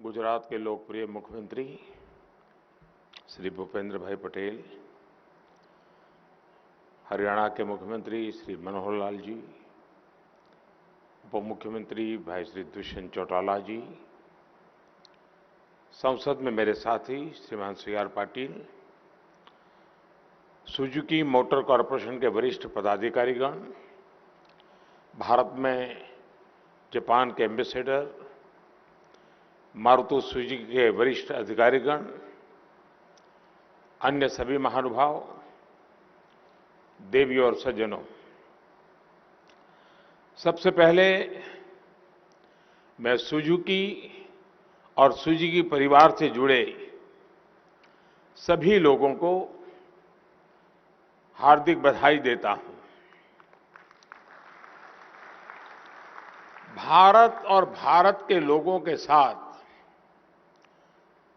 गुजरात के लोकप्रिय मुख्यमंत्री श्री भूपेंद्र भाई पटेल, हरियाणा के मुख्यमंत्री श्री मनोहर लाल जी, उप मुख्यमंत्री भाई श्री दुष्यंत चौटाला जी, संसद में मेरे साथी श्रीमान CR. Patil, Suzuki motor corporation के वरिष्ठ पदाधिकारीगण, भारत में जापान के एम्बेसडर, मारुति सुजुकी के वरिष्ठ अधिकारीगण, अन्य सभी महानुभाव, देवियों और सज्जनों, सबसे पहले मैं सुजुकी और सुजुकी परिवार से जुड़े सभी लोगों को हार्दिक बधाई देता हूं। भारत और भारत के लोगों के साथ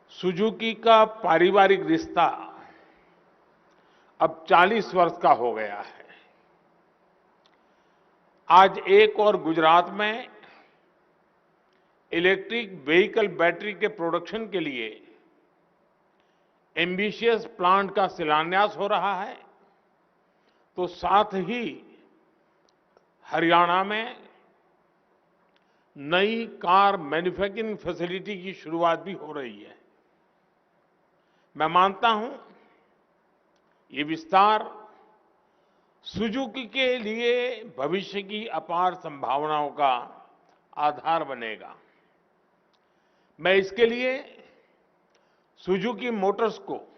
सुजुकी का पारिवारिक रिश्ता अब 40 वर्ष का हो गया है। आज एक और गुजरात में इलेक्ट्रिक व्हीकल बैटरी के प्रोडक्शन के लिए एम्बिशियस प्लांट का शिलान्यास हो रहा है, तो साथ ही हरियाणा में नई कार मैन्युफैक्चरिंग फैसिलिटी की शुरुआत भी हो रही है। मैं मानता हूं ये विस्तार सुजुकी के लिए भविष्य की अपार संभावनाओं का आधार बनेगा। मैं इसके लिए सुजुकी मोटर्स को,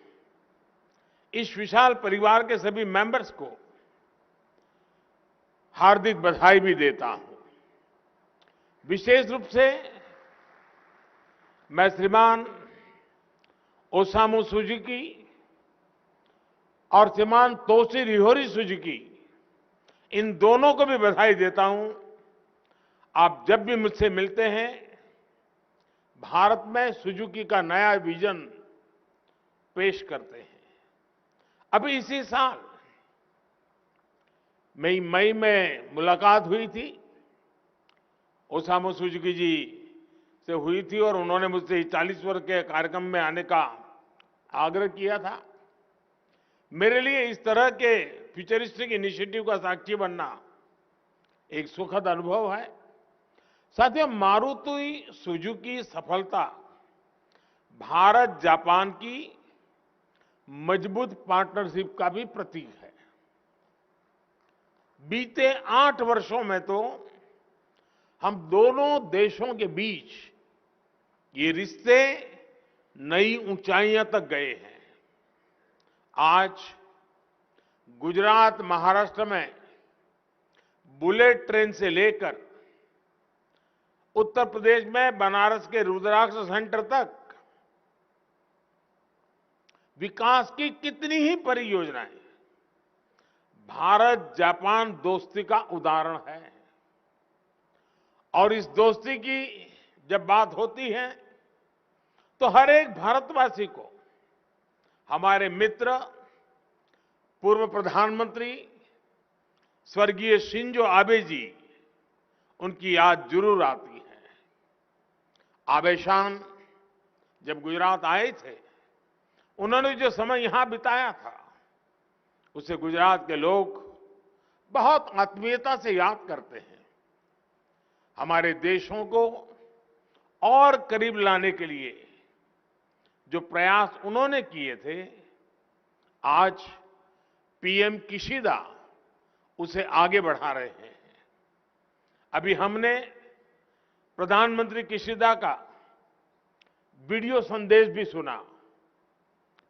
इस विशाल परिवार के सभी मेंबर्स को हार्दिक बधाई भी देता हूं। विशेष रूप से मैं श्रीमान ओसामू सुजुकी और श्रीमान तोशिहिरोरी सुजुकी, इन दोनों को भी बधाई देता हूं। आप जब भी मुझसे मिलते हैं, भारत में सुजुकी का नया विजन पेश करते हैं। अभी इसी साल मई में मुलाकात हुई थी, ओसामू सुजुकी जी से हुई थी और उन्होंने मुझसे 40 वर्ष के कार्यक्रम में आने का आग्रह किया था। मेरे लिए इस तरह के फ्यूचरिस्टिक इनिशिएटिव का साक्षी बनना एक सुखद अनुभव है। साथियों, मारुति सुजुकी सफलता भारत जापान की मजबूत पार्टनरशिप का भी प्रतीक है। बीते 8 वर्षों में तो हम दोनों देशों के बीच ये रिश्ते नई ऊंचाइयां तक गए हैं। आज गुजरात, महाराष्ट्र में बुलेट ट्रेन से लेकर उत्तर प्रदेश में बनारस के रुद्राक्ष सेंटर तक विकास की कितनी ही परियोजनाएं भारत जापान दोस्ती का उदाहरण है। और इस दोस्ती की जब बात होती है तो हर एक भारतवासी को हमारे मित्र, पूर्व प्रधानमंत्री स्वर्गीय शिंजो आबे जी, उनकी याद जरूर आती है। आबे-शान जब गुजरात आए थे, उन्होंने जो समय यहां बिताया था, उसे गुजरात के लोग बहुत आत्मीयता से याद करते हैं। हमारे देशों को और करीब लाने के लिए जो प्रयास उन्होंने किए थे, आज पीएम किशिदा उसे आगे बढ़ा रहे हैं। अभी हमने प्रधानमंत्री किशिदा का वीडियो संदेश भी सुना।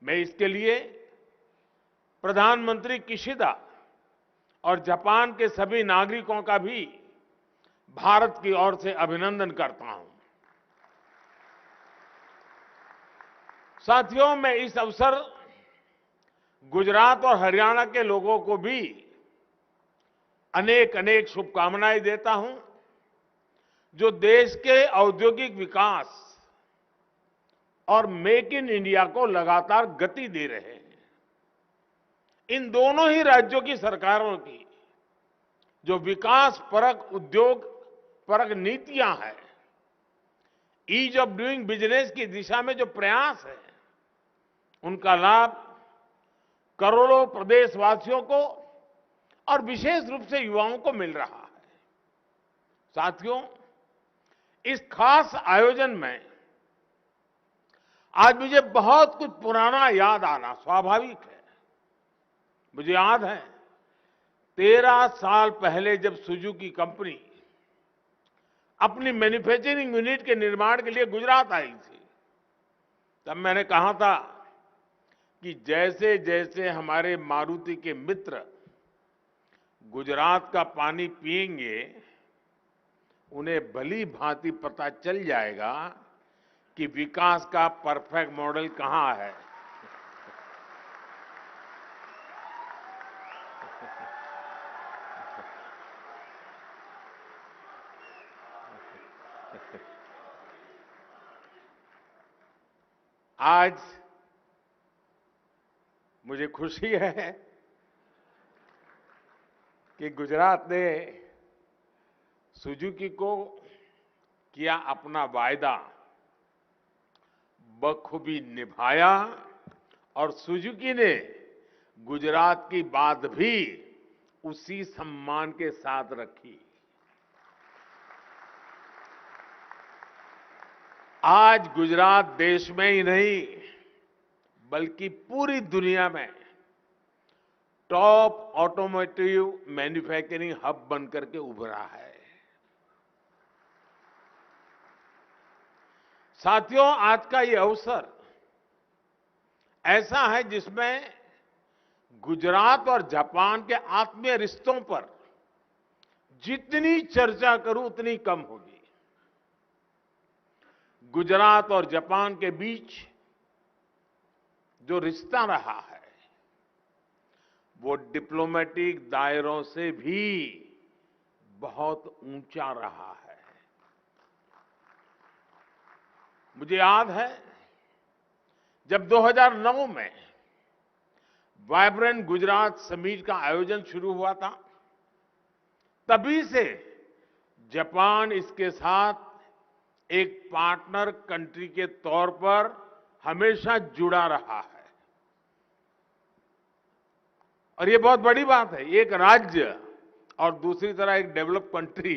मैं इसके लिए प्रधानमंत्री किशिदा और जापान के सभी नागरिकों का भी भारत की ओर से अभिनंदन करता हूं। साथियों, मैं इस अवसर गुजरात और हरियाणा के लोगों को भी अनेक अनेक शुभकामनाएं देता हूं, जो देश के औद्योगिक विकास और मेक इन इंडिया को लगातार गति दे रहे हैं। इन दोनों ही राज्यों की सरकारों की जो विकास परक, उद्योग परक नीतियां हैं, ईज ऑफ डूइंग बिजनेस की दिशा में जो प्रयास है, उनका लाभ करोड़ों प्रदेशवासियों को और विशेष रूप से युवाओं को मिल रहा है। साथियों, इस खास आयोजन में आज मुझे बहुत कुछ पुराना याद आना स्वाभाविक है। मुझे याद है 13 साल पहले जब सुजुकी कंपनी अपनी मैन्युफैक्चरिंग यूनिट के निर्माण के लिए गुजरात आई थी, तब मैंने कहा था कि जैसे जैसे हमारे मारुति के मित्र गुजरात का पानी पिएंगे, उन्हें भली भांति पता चल जाएगा कि विकास का परफेक्ट मॉडल कहां है। आज मुझे खुशी है कि गुजरात ने सुजुकी को किया अपना वायदा बखूबी निभाया और सुजुकी ने गुजरात की बात भी उसी सम्मान के साथ रखी। आज गुजरात देश में ही नहीं बल्कि पूरी दुनिया में टॉप ऑटोमोटिव मैन्युफैक्चरिंग हब बनकर के उभरा है। साथियों, आज का ये अवसर ऐसा है जिसमें गुजरात और जापान के आत्मीय रिश्तों पर जितनी चर्चा करूं उतनी कम होगी। गुजरात और जापान के बीच जो रिश्ता रहा है वो डिप्लोमेटिक दायरों से भी बहुत ऊंचा रहा है। मुझे याद है जब 2009 में वाइब्रेंट गुजरात समिट का आयोजन शुरू हुआ था, तभी से जापान इसके साथ एक पार्टनर कंट्री के तौर पर हमेशा जुड़ा रहा है। और ये बहुत बड़ी बात है। एक राज्य और दूसरी तरह एक डेवलप कंट्री,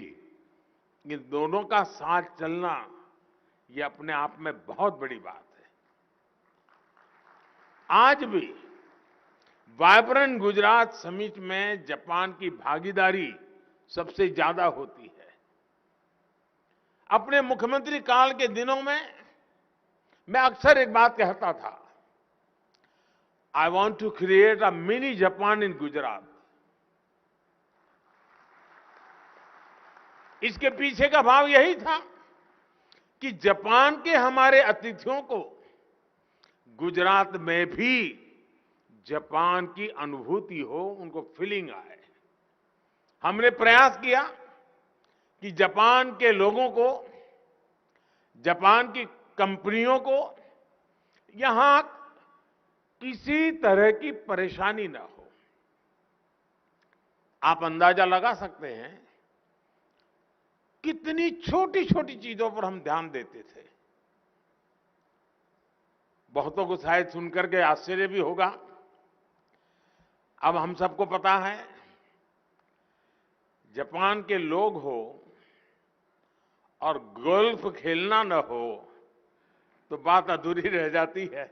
ये दोनों का साथ चलना ये अपने आप में बहुत बड़ी बात है। आज भी वाइब्रेंट गुजरात समिट में जापान की भागीदारी सबसे ज्यादा होती है। अपने मुख्यमंत्री काल के दिनों में मैं अक्सर एक बात कहता था, I want to create a mini Japan in Gujarat. इसके पीछे का भाव यही था कि जापान के हमारे अतिथियों को गुजरात में भी जापान की अनुभूति हो, उनको फीलिंग आए। हमने प्रयास किया कि जापान के लोगों को, जापान की कंपनियों को यहां किसी तरह की परेशानी ना हो। आप अंदाजा लगा सकते हैं कितनी छोटी छोटी चीजों पर हम ध्यान देते थे। बहुतों को शायद सुनकर के आश्चर्य भी होगा। अब हम सबको पता है, जापान के लोग हो और गोल्फ खेलना न हो तो बात अधूरी रह जाती है।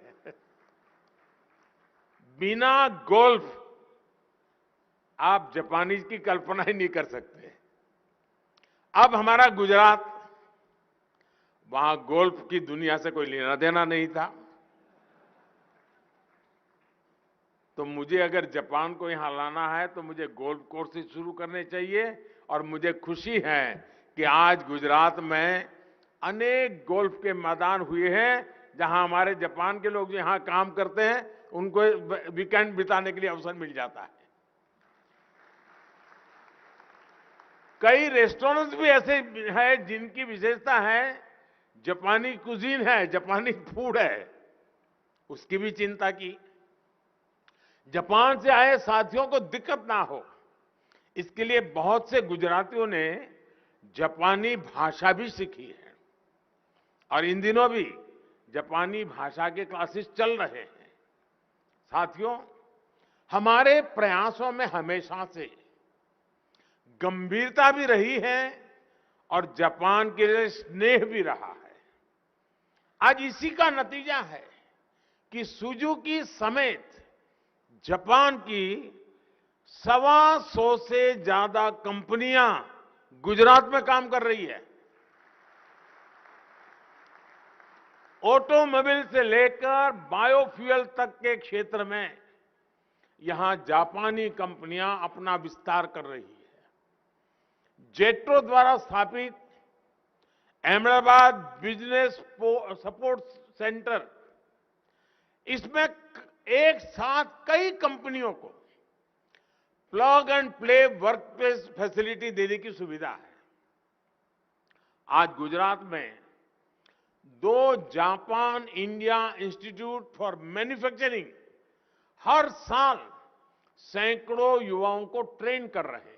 बिना गोल्फ आप जापानीज की कल्पना ही नहीं कर सकते। अब हमारा गुजरात, वहां गोल्फ की दुनिया से कोई लेना देना नहीं था, तो मुझे अगर जापान को यहां लाना है तो मुझे गोल्फ कोर्स से शुरू करने चाहिए। और मुझे खुशी है कि आज गुजरात में अनेक गोल्फ के मैदान हुए हैं जहां हमारे जापान के लोग यहां काम करते हैं उनको वीकेंड बिताने के लिए अवसर मिल जाता है। कई रेस्टोरेंट्स भी ऐसे हैं जिनकी विशेषता है जापानी कुजीन है, जापानी फूड है, उसकी भी चिंता की। जापान से आए साथियों को दिक्कत ना हो, इसके लिए बहुत से गुजरातियों ने जापानी भाषा भी सीखी है। और इन दिनों भी जापानी भाषा के क्लासेस चल रहे हैं। साथियों, हमारे प्रयासों में हमेशा से गंभीरता भी रही है और जापान के लिए स्नेह भी रहा है। आज इसी का नतीजा है कि सुजुकी समेत जापान की 125 से ज्यादा कंपनियां गुजरात में काम कर रही है। ऑटोमोबाइल से लेकर बायोफ्यूल तक के क्षेत्र में यहां जापानी कंपनियां अपना विस्तार कर रही है। जेट्रो द्वारा स्थापित अहमदाबाद बिजनेस सपोर्ट सेंटर, इसमें एक साथ कई कंपनियों को plug and play workplace facility देने की सुविधा है। आज गुजरात में 2 Japan India institute for manufacturing हर साल सैकड़ों युवाओं को ट्रेन कर रहे हैं।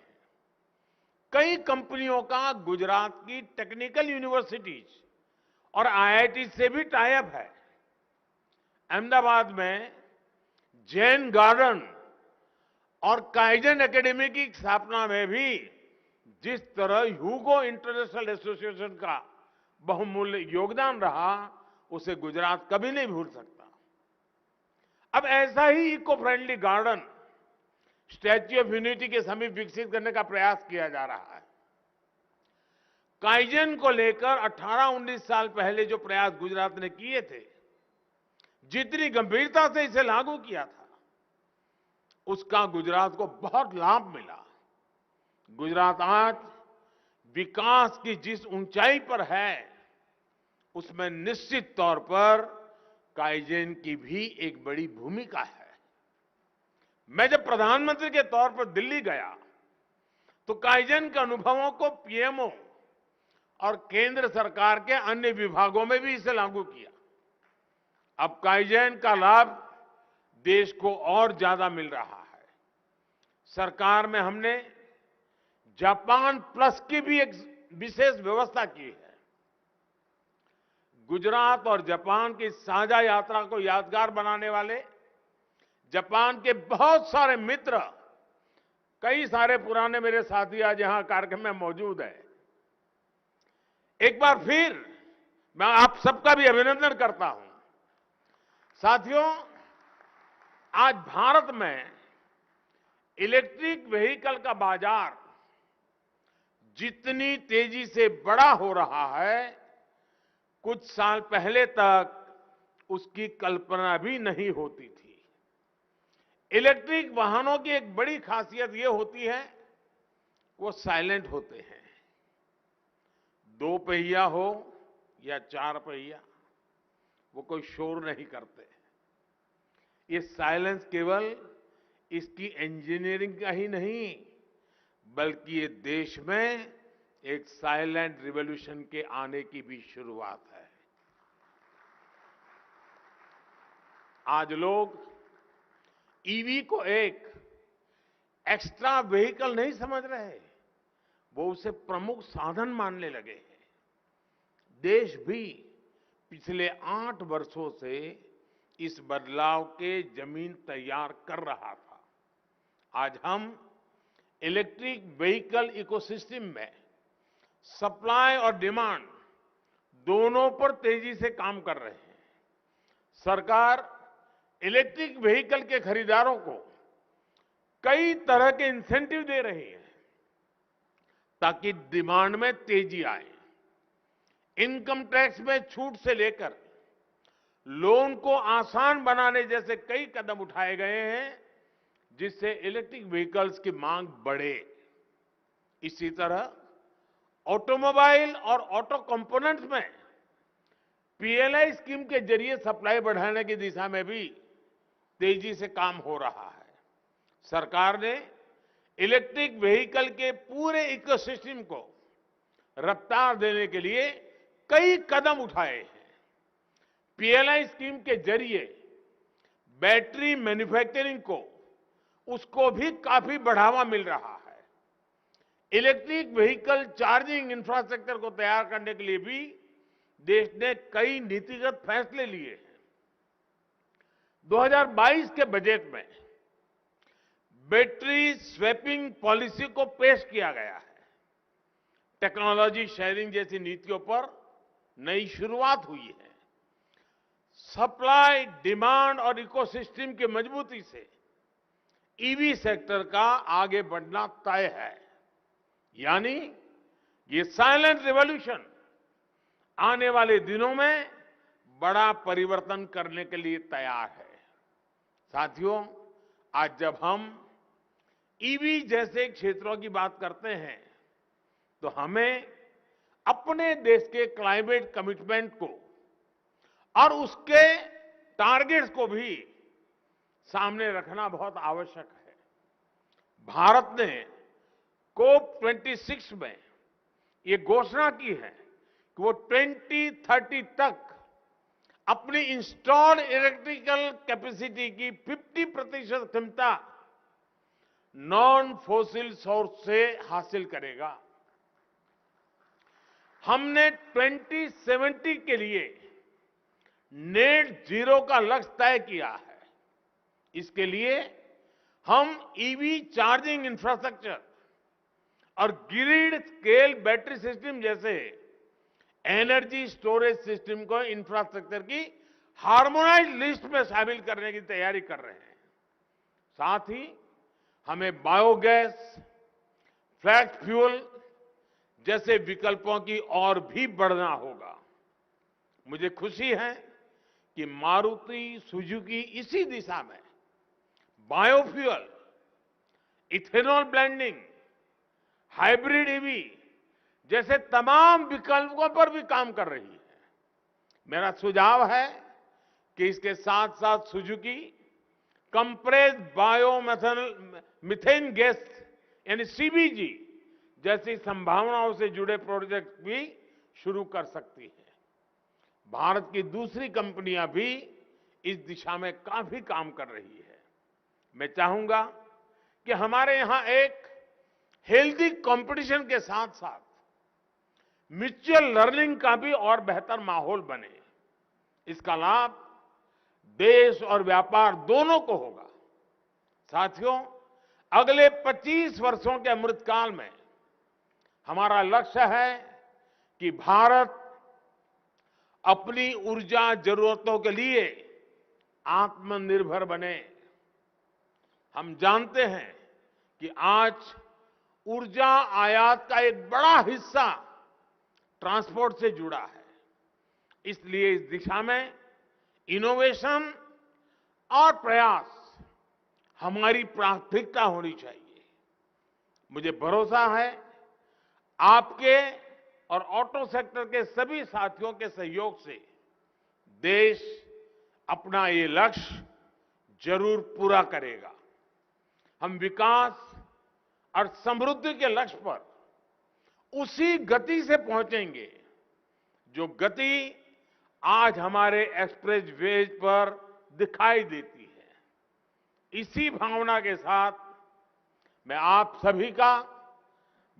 कई कंपनियों का गुजरात की टेक्निकल यूनिवर्सिटीज और आईआईटी से भी टाई अप है। अहमदाबाद में जैन गार्डन और काइजन एकेडमी की स्थापना में भी जिस तरह ह्यूगो इंटरनेशनल एसोसिएशन का बहुमूल्य योगदान रहा, उसे गुजरात कभी नहीं भूल सकता। अब ऐसा ही eco friendly garden statue of unity के समीप विकसित करने का प्रयास किया जा रहा है। काइजन को लेकर 18-19 साल पहले जो प्रयास गुजरात ने किए थे, जितनी गंभीरता से इसे लागू किया था, उसका गुजरात को बहुत लाभ मिला। गुजरात आज विकास की जिस ऊंचाई पर है, उसमें निश्चित तौर पर काइजन की भी एक बड़ी भूमिका है। मैं जब प्रधानमंत्री के तौर पर दिल्ली गया तो काइजन के अनुभवों को पीएमओ और केंद्र सरकार के अन्य विभागों में भी इसे लागू किया। अब काइजन का लाभ देश को और ज्यादा मिल रहा है। सरकार में हमने जापान प्लस की भी एक विशेष व्यवस्था की है। गुजरात और जापान की साझा यात्रा को यादगार बनाने वाले जापान के बहुत सारे मित्र, कई सारे पुराने मेरे साथी आज यहां कार्यक्रम में मौजूद हैं। एक बार फिर मैं आप सबका भी अभिनंदन करता हूं। साथियों, आज भारत में इलेक्ट्रिक व्हीकल का बाजार जितनी तेजी से बड़ा हो रहा है, कुछ साल पहले तक उसकी कल्पना भी नहीं होती थी। इलेक्ट्रिक वाहनों की एक बड़ी खासियत यह होती है, वो साइलेंट होते हैं। 2 पहिया हो या 4 पहिया, वो कोई शोर नहीं करते। ये साइलेंस केवल इसकी इंजीनियरिंग का ही नहीं, बल्कि ये देश में एक साइलेंट रिवॉल्यूशन के आने की भी शुरुआत है। आज लोग ईवी को एक एक्स्ट्रा व्हीकल नहीं समझ रहे, वो उसे प्रमुख साधन मानने लगे हैं। देश भी पिछले 8 वर्षों से इस बदलाव के जमीन तैयार कर रहा था। आज हम इलेक्ट्रिक व्हीकल इकोसिस्टम में सप्लाई और डिमांड दोनों पर तेजी से काम कर रहे हैं। सरकार इलेक्ट्रिक व्हीकल के खरीदारों को कई तरह के इंसेंटिव दे रही है ताकि डिमांड में तेजी आए। इनकम टैक्स में छूट से लेकर लोन को आसान बनाने जैसे कई कदम उठाए गए हैं, जिससे इलेक्ट्रिक व्हीकल्स की मांग बढ़े। इसी तरह ऑटोमोबाइल और ऑटो कंपोनेंट्स में पीएलआई स्कीम के जरिए सप्लाई बढ़ाने की दिशा में भी तेजी से काम हो रहा है। सरकार ने इलेक्ट्रिक व्हीकल के पूरे इकोसिस्टम को रफ्तार देने के लिए कई कदम उठाए हैं। पीएलआई स्कीम के जरिए बैटरी मैन्युफैक्चरिंग को उसको भी काफी बढ़ावा मिल रहा है। इलेक्ट्रिक व्हीकल चार्जिंग इंफ्रास्ट्रक्चर को तैयार करने के लिए भी देश ने कई नीतिगत फैसले लिए हैं। 2022 के बजट में बैटरी स्वैपिंग पॉलिसी को पेश किया गया है। टेक्नोलॉजी शेयरिंग जैसी नीतियों पर नई शुरुआत हुई है। सप्लाई, डिमांड और इकोसिस्टम की मजबूती से ईवी सेक्टर का आगे बढ़ना तय है। यानी ये साइलेंट रिवॉल्यूशन आने वाले दिनों में बड़ा परिवर्तन करने के लिए तैयार है। साथियों, आज जब हम ईवी जैसे क्षेत्रों की बात करते हैं तो हमें अपने देश के क्लाइमेट कमिटमेंट को और उसके टारगेट्स को भी सामने रखना बहुत आवश्यक है। भारत ने COP26 में ये घोषणा की है कि वो 2030 तक अपनी इंस्टॉल्ड इलेक्ट्रिकल कैपेसिटी की 50% क्षमता नॉन फॉसिल सोर्स से हासिल करेगा। हमने 2070 के लिए नेट जीरो का लक्ष्य तय किया है। इसके लिए हम ईवी चार्जिंग इंफ्रास्ट्रक्चर और ग्रिड स्केल बैटरी सिस्टम जैसे एनर्जी स्टोरेज सिस्टम को इंफ्रास्ट्रक्चर की हार्मोनाइज्ड लिस्ट में शामिल करने की तैयारी कर रहे हैं। साथ ही हमें बायोगैस, फ्लैक्स फ्यूल जैसे विकल्पों की ओर भी बढ़ना होगा। मुझे खुशी है कि मारुति सुजुकी इसी दिशा में biofuel, ethanol blending, hybrid EV जैसे तमाम विकल्पों पर भी काम कर रही है। मेरा सुझाव है कि इसके साथ साथ सुजुकी कंप्रेस्ड बायोमीथेन गैस यानी सीबीजी जैसी संभावनाओं से जुड़े प्रोजेक्ट भी शुरू कर सकती है। भारत की दूसरी कंपनियां भी इस दिशा में काफी काम कर रही है। मैं चाहूंगा कि हमारे यहां एक हेल्दी कंपटीशन के साथ साथ म्यूचुअल लर्निंग का भी और बेहतर माहौल बने। इसका लाभ देश और व्यापार दोनों को होगा। साथियों, अगले 25 वर्षों के अमृतकाल में हमारा लक्ष्य है कि भारत अपनी ऊर्जा जरूरतों के लिए आत्मनिर्भर बने। हम जानते हैं कि आज ऊर्जा आयात का एक बड़ा हिस्सा ट्रांसपोर्ट से जुड़ा है। इसलिए इस दिशा में इनोवेशन और प्रयास हमारी प्राथमिकता होनी चाहिए। मुझे भरोसा है आपके और ऑटो सेक्टर के सभी साथियों के सहयोग से देश अपना ये लक्ष्य जरूर पूरा करेगा। हम विकास और समृद्धि के लक्ष्य पर उसी गति से पहुंचेंगे जो गति आज हमारे एक्सप्रेस वेज पर दिखाई देती है। इसी भावना के साथ मैं आप सभी का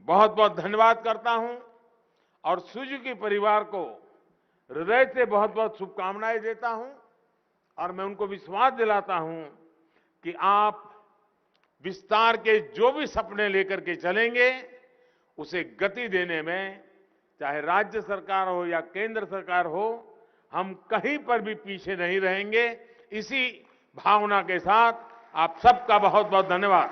बहुत बहुत धन्यवाद करता हूं और सुजुकी परिवार को हृदय से बहुत बहुत शुभकामनाएं देता हूं और मैं उनको विश्वास दिलाता हूं कि आप विस्तार के जो भी सपने लेकर के चलेंगे उसे गति देने में चाहे राज्य सरकार हो या केंद्र सरकार हो, हम कहीं पर भी पीछे नहीं रहेंगे। इसी भावना के साथ आप सबका बहुत बहुत धन्यवाद।